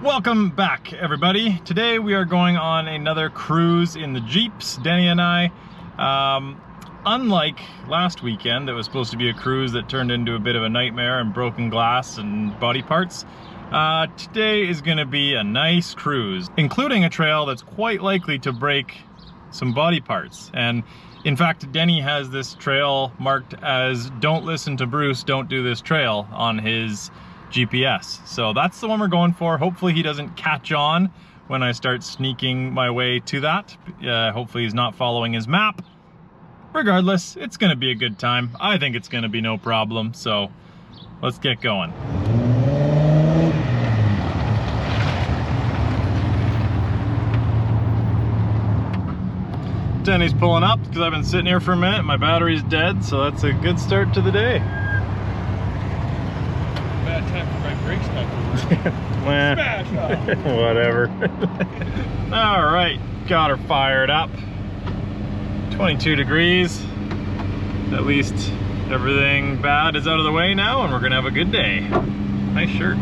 Welcome back, everybody. Today we are going on another cruise in the Jeeps, Denny and I. Unlike last weekend, that was supposed to be a cruise that turned into a bit of a nightmare and broken glass and body parts, today is going to be a nice cruise, including a trail that's quite likely to break some body parts. And in fact, Denny has this trail marked as "Don't listen to Bruce, don't do this trail" on his GPS. So that's the one we're going for. Hopefully he doesn't catch on when I start sneaking my way to that. Hopefully he's not following his map. Regardless, it's gonna be a good time. I think it's gonna be no problem, so let's get going. Denny's pulling up because I've been sitting here for a minute. My battery's dead, so that's a good start to the day. Bad time for my brakes not to work. Smash off. Whatever. All right, got her fired up. 22 degrees. At least everything bad is out of the way now, and we're gonna have a good day. Nice shirt.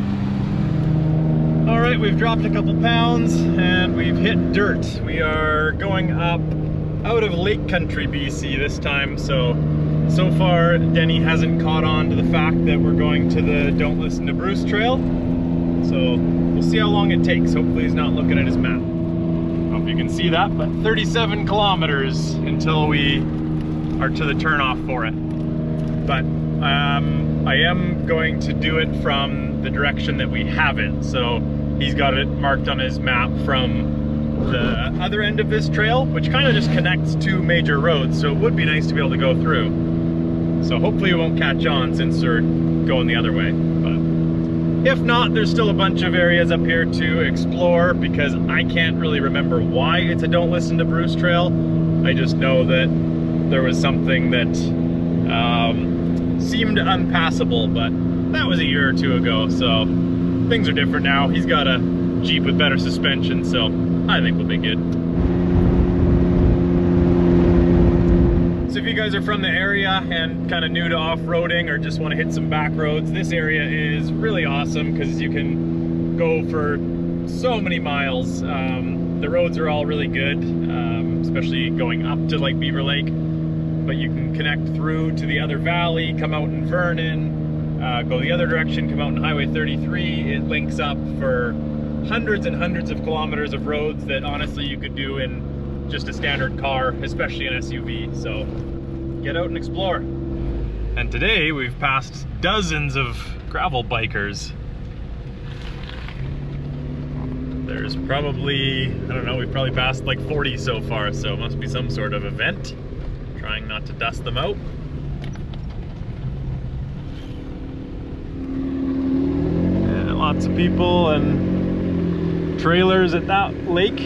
All right, we've dropped a couple pounds and we've hit dirt. We are going up out of Lake Country, BC this time, so far Denny hasn't caught on to the fact that we're going to the Don't Listen to Bruce trail, so we'll see how long it takes. Hopefully he's not looking at his map. I don't know if you can see that, but 37 kilometers until we are to the turnoff for it. But I am going to do it from the direction that we have it, so he's got it marked on his map from the other end of this trail, which kind of just connects two major roads, so it would be nice to be able to go through. So hopefully it won't catch on since we're going the other way. But if not, there's still a bunch of areas up here to explore, because I can't really remember why it's a Don't Listen to Bruce trail. I just know that there was something that seemed unpassable, but that was a year or two ago, so things are different now. He's got a Jeep with better suspension, so I think we'll be good. So if you guys are from the area and kind of new to off-roading or just want to hit some back roads, this area is really awesome because you can go for so many miles. The roads are all really good, especially going up to like Beaver Lake, but you can connect through to the other valley, come out in Vernon, go the other direction, come out in Highway 33. It links up for hundreds and hundreds of kilometers of roads that honestly you could do in just a standard car, especially an SUV. So get out and explore. And today we've passed dozens of gravel bikers. There's probably, I don't know, we've probably passed like 40 so far, so it must be some sort of event. Trying not to dust them out. And lots of people and trailers at that lake.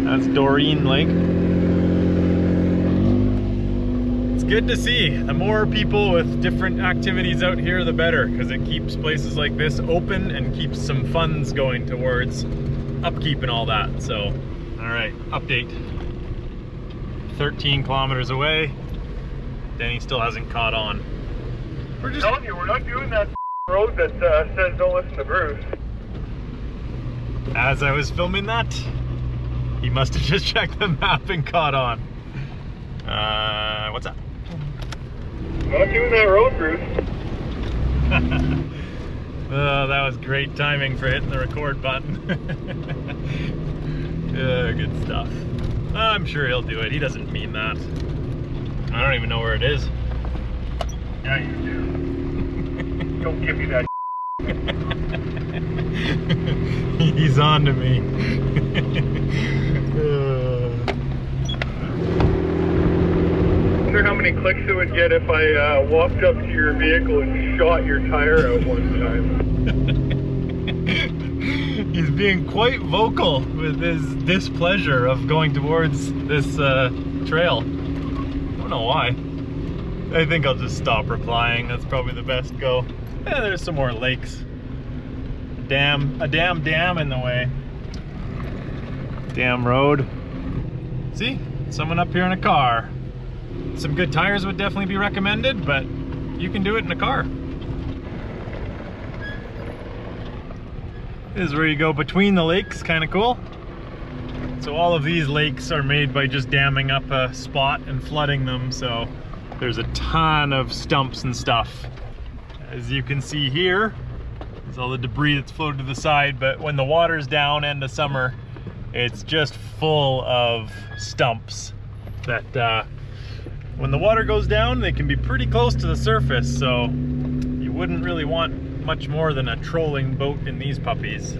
That's Doreen Lake. It's good to see. The more people with different activities out here, the better, because it keeps places like this open and keeps some funds going towards upkeep and all that. So, all right, update. 13 kilometers away. Denny still hasn't caught on. We're just telling you, we're not doing that road that says don't listen to Bruce. As I was filming that, he must have just checked the map and caught on. What's up? Not doing that road, Bruce. Oh, that was great timing for hitting the record button. Good stuff. I'm sure he'll do it. He doesn't mean that. I don't even know where it is. Yeah, you do. Don't give me that. He's on to me. I wonder how many clicks it would get if I walked up to your vehicle and shot your tire out one time. He's being quite vocal with his displeasure of going towards this trail. I don't know why. I think I'll just stop replying. That's probably the best go. Yeah, there's some more lakes. A damn dam in the way. Damn road. See? Someone up here in a car. Some good tires would definitely be recommended, but you can do it in a car. This is where you go between the lakes, kind of cool. So all of these lakes are made by just damming up a spot and flooding them, so there's a ton of stumps and stuff. As you can see here, there's all the debris that's floated to the side, but when the water's down end of summer, it's just full of stumps that when the water goes down, they can be pretty close to the surface, so you wouldn't really want much more than a trolling boat in these puppies.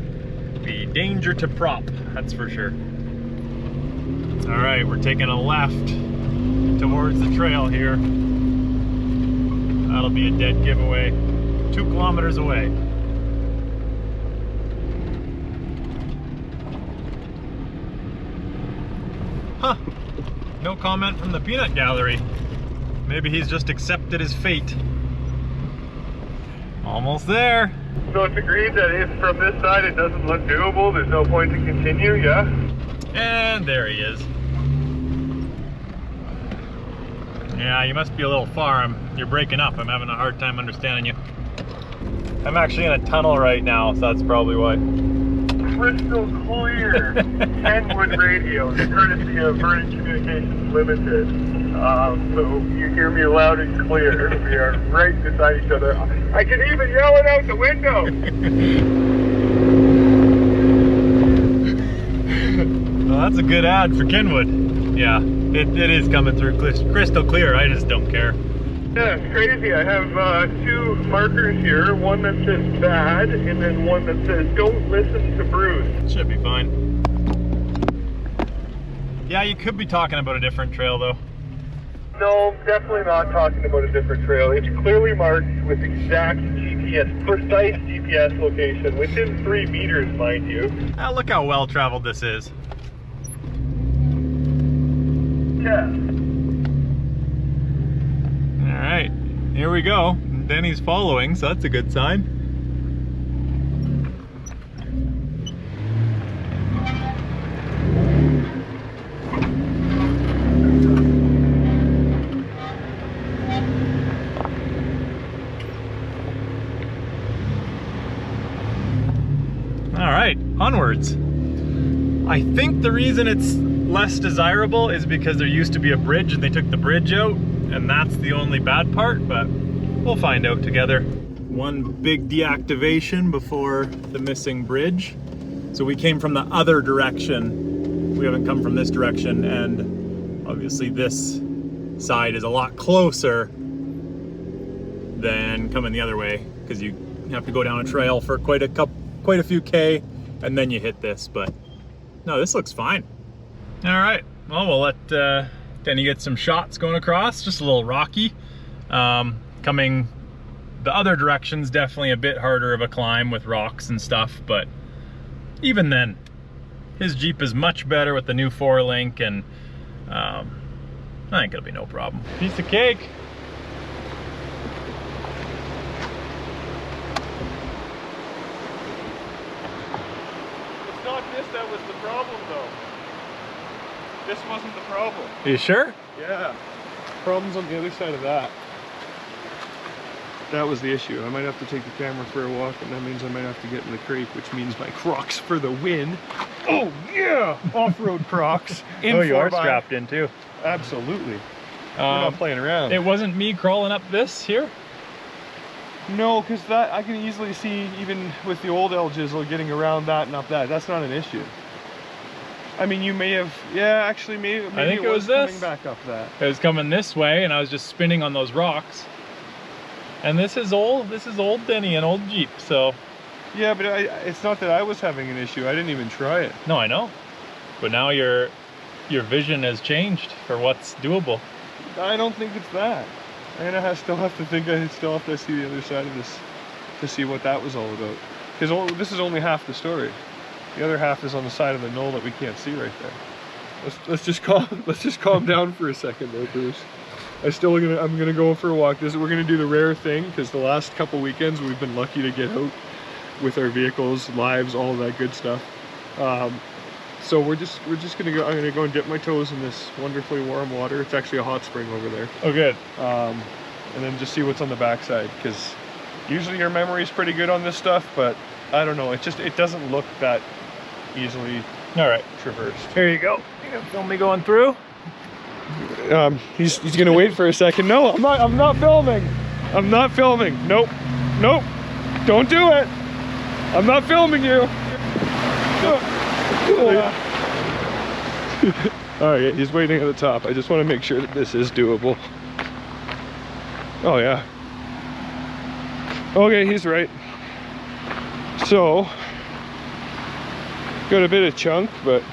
Be danger to prop, that's for sure. All right, we're taking a left towards the trail here. That'll be a dead giveaway. 2 kilometers away. Huh, no comment from the peanut gallery. Maybe he's just accepted his fate. Almost there. So it's agreed that if from this side it doesn't look doable, there's no point to continue, yeah? And there he is. Yeah, you must be a little far. You're breaking up. I'm having a hard time understanding you. I'm actually in a tunnel right now, so that's probably why. Crystal clear. Kenwood radio, courtesy of Vernon Communications Limited. So you hear me loud and clear. We are right beside each other. I can even yell it out the window. Well, that's a good ad for Kenwood. Yeah, it is coming through crystal clear. I just don't care. Yeah, it's crazy. I have 2 markers here. One that says bad, and then one that says don't listen to Bruce. Should be fine. Yeah, you could be talking about a different trail though. No, definitely not talking about a different trail. It's clearly marked with exact GPS, precise GPS location, within 3 meters, mind you. Ah, look how well traveled this is. Yeah. All right, here we go. Denny's following, so that's a good sign. All right, onwards. I think the reason it's less desirable is because there used to be a bridge and they took the bridge out, and that's the only bad part, but we'll find out together. One big deactivation before the missing bridge. So we came from the other direction. We haven't come from this direction, and obviously this side is a lot closer than coming the other way, because you have to go down a trail for quite a few K, and then you hit this, but no, this looks fine. All right, well, we'll let Denny get some shots going across, just a little rocky. Coming the other direction's definitely a bit harder of a climb with rocks and stuff, but even then, his Jeep is much better with the new 4-link, and I think it'll be no problem. Piece of cake. It's not this that was the problem, though. This wasn't the problem. Are you sure? Yeah. Problem's on the other side of that. That was the issue. I might have to take the camera for a walk, and that means I might have to get in the crate, which means my Crocs for the win. Oh yeah! Off-road Crocs. Oh, you are strapped in too. Absolutely. We're not playing around. It wasn't me crawling up this here? No, because that I can easily see, even with the old L-Jizzle, getting around that and up that. That's not an issue. I mean, you may have, yeah, actually, maybe I think it was coming this. back up that. It was coming this way, and I was just spinning on those rocks. And this is old Denny, an old Jeep, so. Yeah, but it's not that I was having an issue. I didn't even try it. No, I know. But now your vision has changed for what's doable. I don't think it's that. I still have to think, I still have to see the other side of this to see what that was all about. Because this is only half the story. The other half is on the side of the knoll that we can't see right there. Let's just calm down for a second there, Bruce. I'm gonna go for a walk. We're gonna do the rare thing, because the last couple weekends we've been lucky to get out with our vehicles, lives, all that good stuff. So we're just gonna go. I'm gonna go and dip my toes in this wonderfully warm water. It's actually a hot spring over there. Oh, good. And then just see what's on the backside, because usually your memory is pretty good on this stuff, but I don't know. It doesn't look that easily All right, traversed. here you go. You gonna film me going through? He's gonna wait for a second. No, I'm not filming. I'm not filming. Nope. Nope. Don't do it. I'm not filming you. Oh yeah, he's waiting at the top. I just want to make sure that this is doable. Oh yeah. Okay, he's right. So, got a bit of chunk, but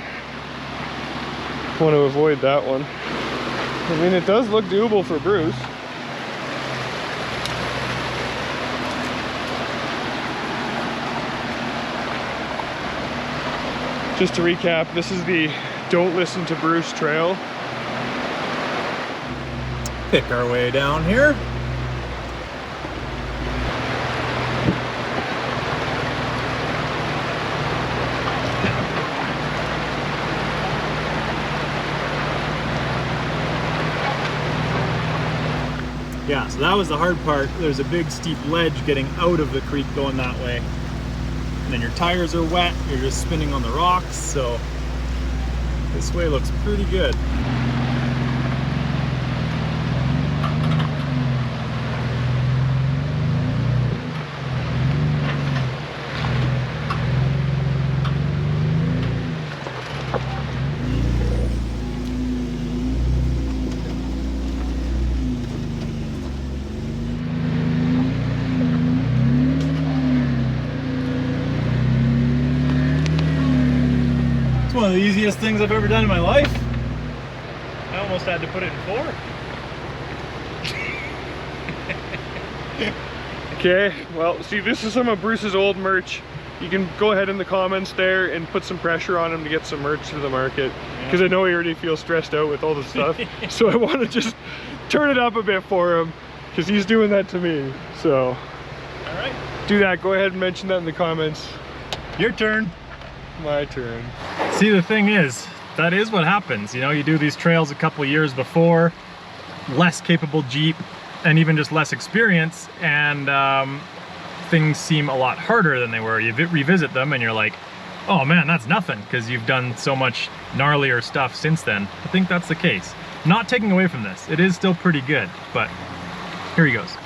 want to avoid that one. I mean, it does look doable for Bruce. Just to recap, this is the Don't Listen to Bruce trail. Pick our way down here. Yeah, so that was the hard part. There's a big steep ledge getting out of the creek going that way. And then your tires are wet, you're just spinning on the rocks, so this way looks pretty good. One of the easiest things I've ever done in my life. I almost had to put it in 4. Okay, well, see, this is some of Bruce's old merch. You can go ahead in the comments there and put some pressure on him to get some merch to the market, because I know he already feels stressed out with all the stuff. So I want to just turn it up a bit for him, because he's doing that to me. So, All right, do that. Go ahead and mention that in the comments. your turn. My turn. See, the thing is, that is what happens. You know, you do these trails a couple years before, less capable Jeep, and even just less experience, and things seem a lot harder than they were. You revisit them and you're like, oh man, that's nothing, because you've done so much gnarlier stuff since then. I think that's the case. Not taking away from this. It is still pretty good, but here he goes.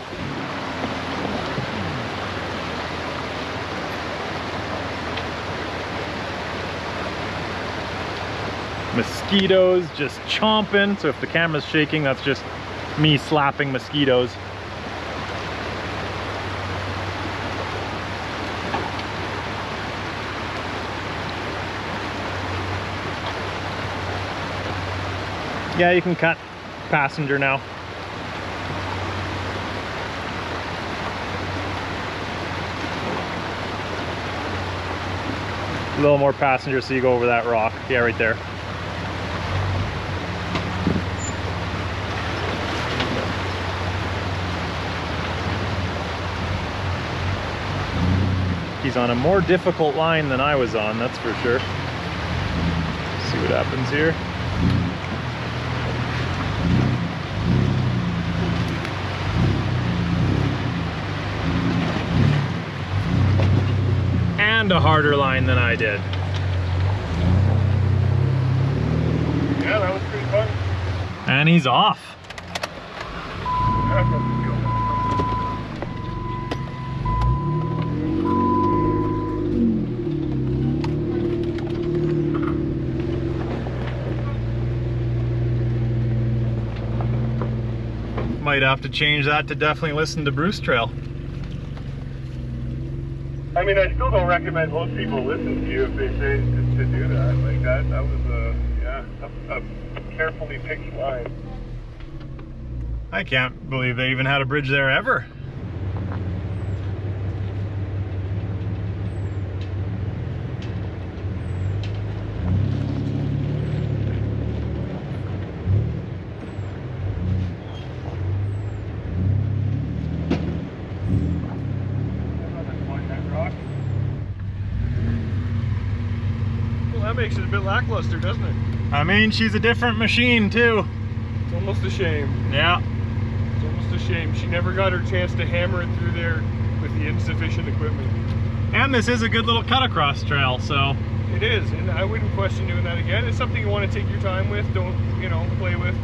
Mosquitoes just chomping, so if the camera's shaking, that's just me slapping mosquitoes. Yeah, you can cut passenger now. A little more passenger so you go over that rock. Yeah, right there. He's on a more difficult line than I was on, that's for sure. See what happens here. And a harder line than I did. Yeah, that was pretty fun. And he's off. Might have to change that to definitely listen to Bruce Trail. I mean, I still don't recommend most people listen to you if they say to do that. Like that was a carefully picked line. I can't believe they even had a bridge there ever. That makes it a bit lackluster, doesn't it? I mean, she's a different machine too. It's almost a shame. Yeah. It's almost a shame. She never got her chance to hammer it through there with the insufficient equipment. And this is a good little cut across trail, so. It is, and I wouldn't question doing that again. It's something you want to take your time with, don't, you know, play with.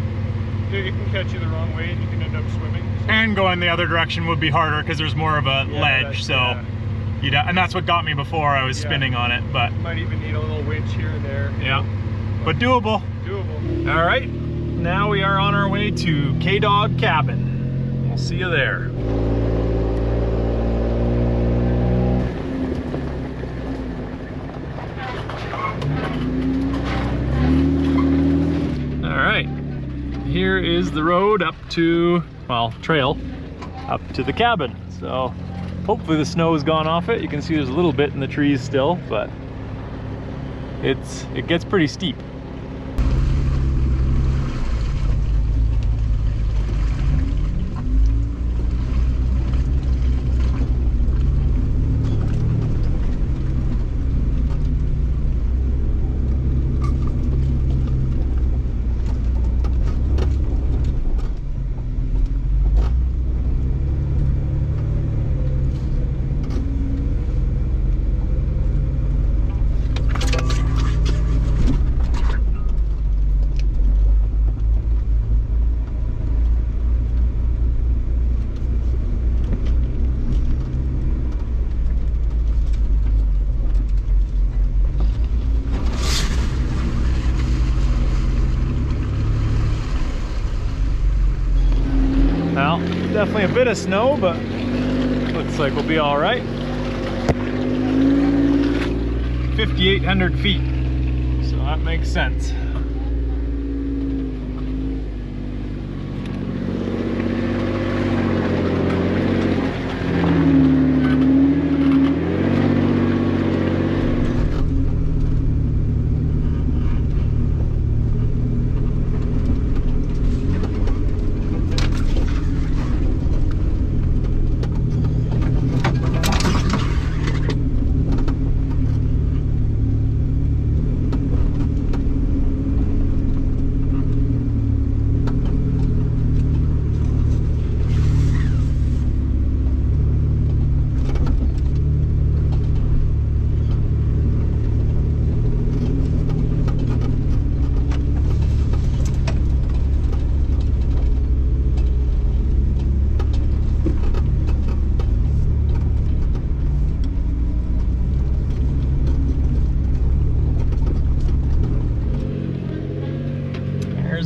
It can catch you the wrong way and you can end up swimming. So. And going the other direction would be harder because there's more of a ledge, so. Yeah. You know, and that's what got me before. I was spinning on it, but. You might even need a little winch here and there. Yeah, but doable. Doable. All right, now we are on our way to K-Dog Cabin. We'll see you there. All right, here is the road up to, well, trail up to the cabin. So hopefully the snow has gone off it. You can see there's a little bit in the trees still, but it gets pretty steep. Well, definitely a bit of snow, but looks like we'll be all right. 5,800 feet, so that makes sense.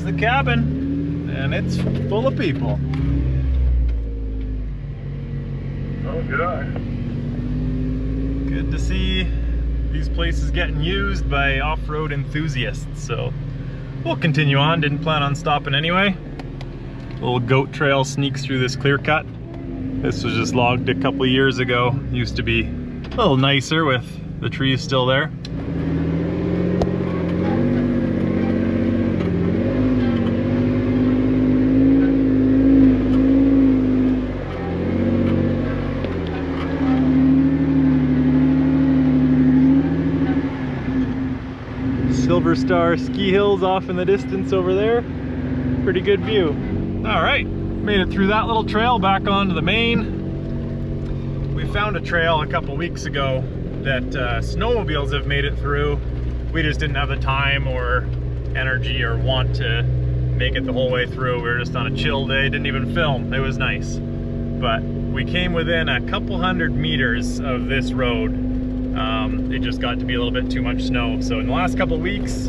The cabin, and it's full of people. Oh, good eye. Good to see these places getting used by off-road enthusiasts, so we'll continue on. Didn't plan on stopping anyway. Little goat trail sneaks through this clear cut. This was just logged a couple years ago. Used to be a little nicer with the trees still there. Silver Star ski hills off in the distance over there. Pretty good view. All right, made it through that little trail back onto the main. We found a trail a couple weeks ago that snowmobiles have made it through. We just didn't have the time or energy or want to make it the whole way through. We were just on a chill day, didn't even film. It was nice. But we came within a couple hundred meters of this road. It just got to be a little bit too much snow. So in the last couple weeks,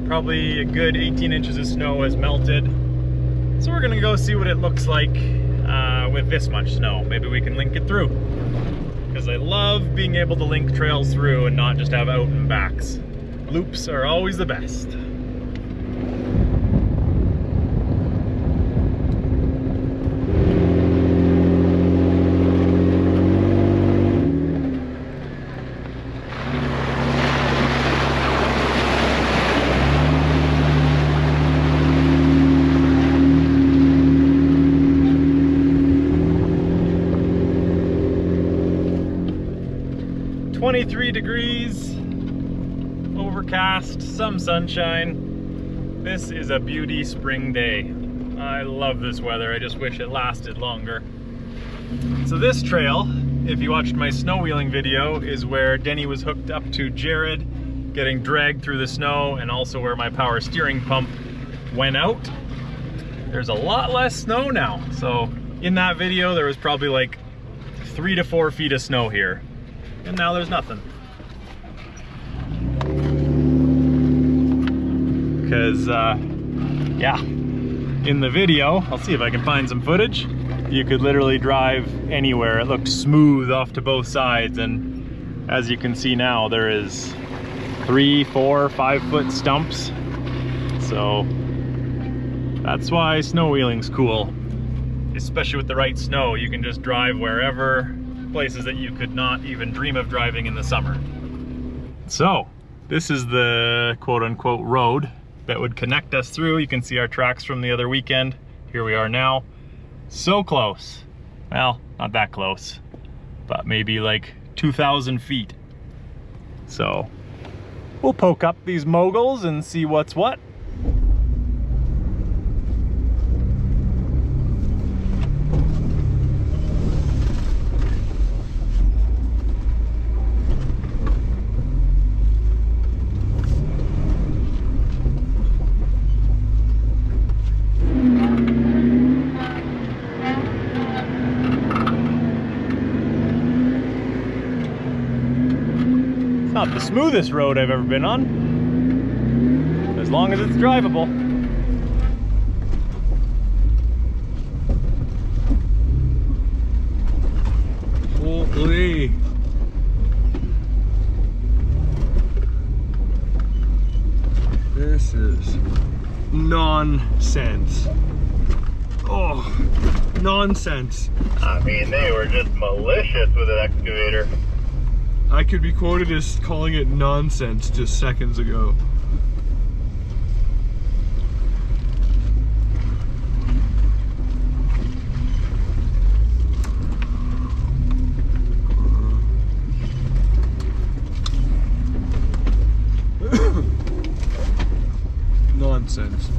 probably a good 18 inches of snow has melted. So we're gonna go see what it looks like with this much snow. Maybe we can link it through. Because I love being able to link trails through and not just have out and backs. Loops are always the best. 23 degrees, overcast, some sunshine. This is a beauty spring day. I love this weather. I just wish it lasted longer. So this trail if you watched my snow wheeling video, is where Denny was hooked up to Jared, getting dragged through the snow, and also where my power steering pump went out. There's a lot less snow now. So in that video, there was probably like 3 to 4 feet of snow here. And now there's nothing. Because, yeah, in the video, I'll see if I can find some footage. You could literally drive anywhere. It looked smooth off to both sides, and as you can see now, there is 3, 4, 5 foot stumps. So that's why snow wheeling's cool. Especially with the right snow, you can just drive wherever, places that you could not even dream of driving in the summer. So this is the quote-unquote road that would connect us through. You can see our tracks from the other weekend. Here we are now. So close. Well, not that close, but maybe like 2,000 feet. So we'll poke up these moguls and see what's what. Not the smoothest road I've ever been on, as long as it's drivable. Holy. This is nonsense. Oh, nonsense. I mean, they were just malicious with an excavator. I could be quoted as calling it nonsense just seconds ago. Nonsense.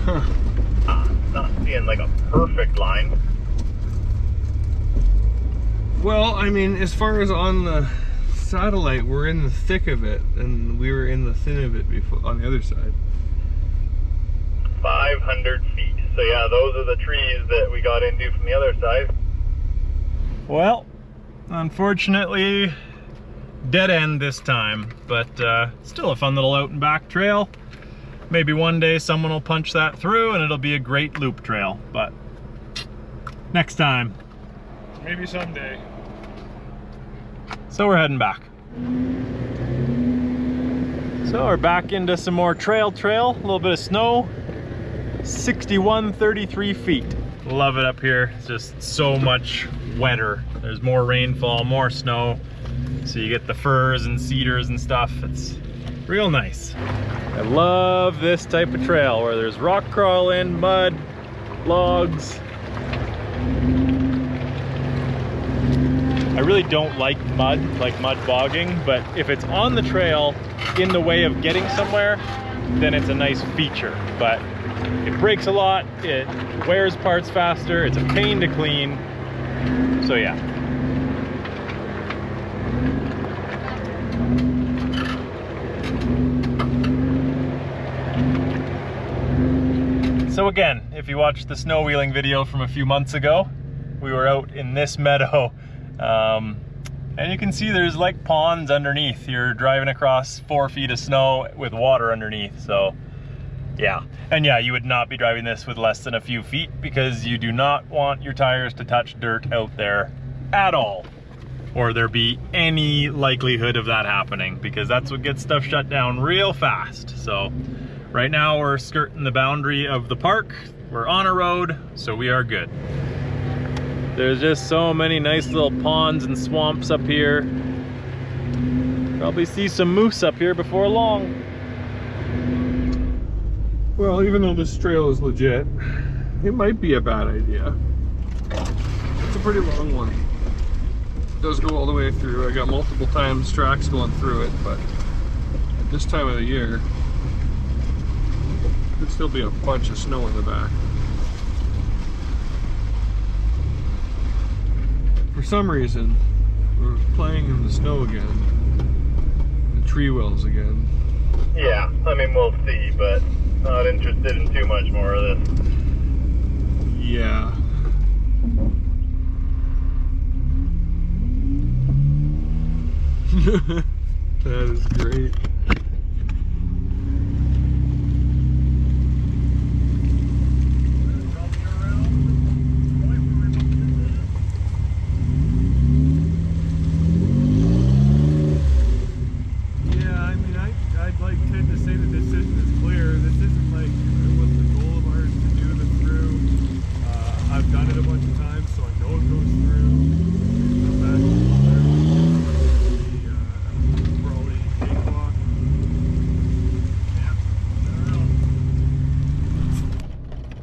Huh. Not seeing like a perfect line. Well, I mean, as far as on the satellite, we're in the thick of it, and we were in the thin of it before on the other side. 500 feet. So yeah, those are the trees that we got into from the other side. Well, unfortunately, dead end this time, but still a fun little out and back trail. Maybe one day someone will punch that through and it'll be a great loop trail, but next time. Maybe someday. So we're heading back. So we're back into some more trail, a little bit of snow. 6133 feet. Love it up here. It's just so much wetter. There's more rainfall, more snow. So you get the firs and cedars and stuff. It's real nice. I love this type of trail where there's rock crawling, mud, logs. I really don't like mud bogging, but if it's on the trail in the way of getting somewhere, then it's a nice feature. But it breaks a lot, it wears parts faster, it's a pain to clean. So yeah. So again, if you watched the snow wheeling video from a few months ago, we were out in this meadow, and you can see there's like ponds underneath. You're driving across 4 feet of snow with water underneath, so yeah. And yeah, you would not be driving this with less than a few feet because you do not want your tires to touch dirt out there at all, or there be any likelihood of that happening, because that's what gets stuff shut down real fast. So right now we're skirting the boundary of the park. We're on a road, so we are good. There's just so many nice little ponds and swamps up here. Probably see some moose up here before long. Well, even though this trail is legit, it might be a bad idea. It's a pretty long one. It does go all the way through. I got multiple times tracks going through it, but at this time of the year, there'd still be a bunch of snow in the back. for some reason, we're playing in the snow again. The tree wells again. Yeah, I mean, we'll see, but not interested in too much more of this. Yeah. That is great. I'd like tend to say the decision is clear. This isn't like it was the goal of ours to do the through. I've done it a bunch of times, so I know it goes through. Probably cakewalk. Yeah.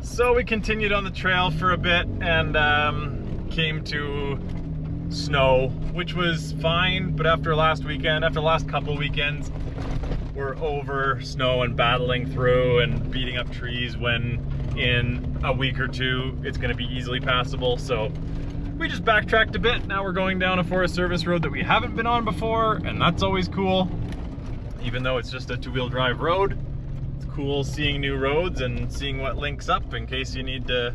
So we continued on the trail for a bit and came to snow, which was fine, but after last couple weekends, we're over snow and battling through and beating up trees when in a week or two it's going to be easily passable. So we just backtracked a bit. Now we're going down a Forest Service road that we haven't been on before, and that's always cool. Even though it's just a two-wheel drive road, it's cool seeing new roads and seeing what links up in case you need to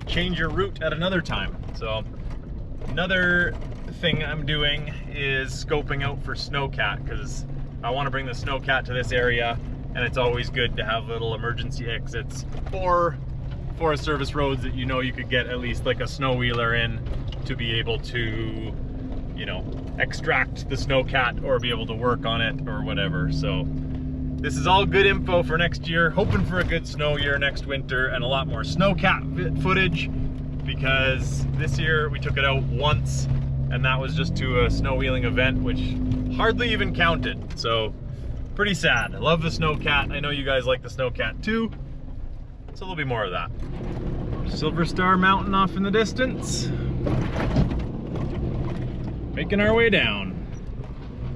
change your route at another time. So another thing I'm doing is scoping out for snowcat, because I want to bring the snowcat to this area, and it's always good to have little emergency exits or Forest Service roads that you know you could get at least like a snow wheeler in to be able to, you know, extract the snowcat or be able to work on it or whatever. So this is all good info for next year. Hoping for a good snow year next winter and a lot more snowcat footage, because this year we took it out once and that was just to a snow wheeling event, which hardly even counted. So pretty sad. I love the snowcat. I know you guys like the snowcat too. So there'll be more of that. Silver Star Mountain off in the distance. Making our way down.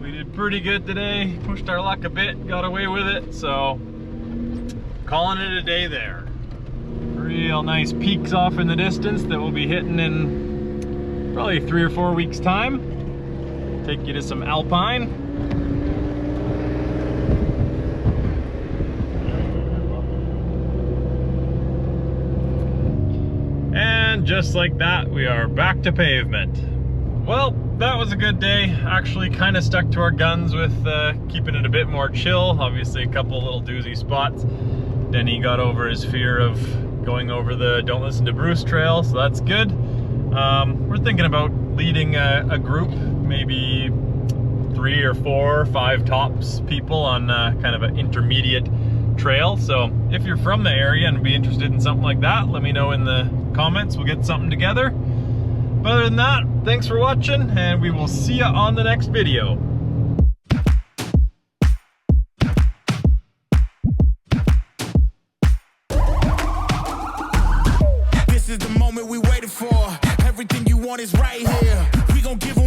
We did pretty good today. Pushed our luck a bit, got away with it. So calling it a day there. Real nice peaks off in the distance that we'll be hitting in probably 3 or 4 weeks time. Take you to some alpine. And just like that, we are back to pavement. Well, that was a good day. Actually kind of stuck to our guns with keeping it a bit more chill. Obviously a couple little doozy spots. Denny got over his fear of going over the Don't Listen to Bruce trail, so that's good. We're thinking about leading a group, maybe 3 or 4 or 5 tops people on kind of an intermediate trail. So if you're from the area and be interested in something like that, let me know in the comments. We'll get something together. But other than that, thanks for watching, and we will see you on the next video. This is the moment we waited for. Everything you want is right here. We gon' give 'em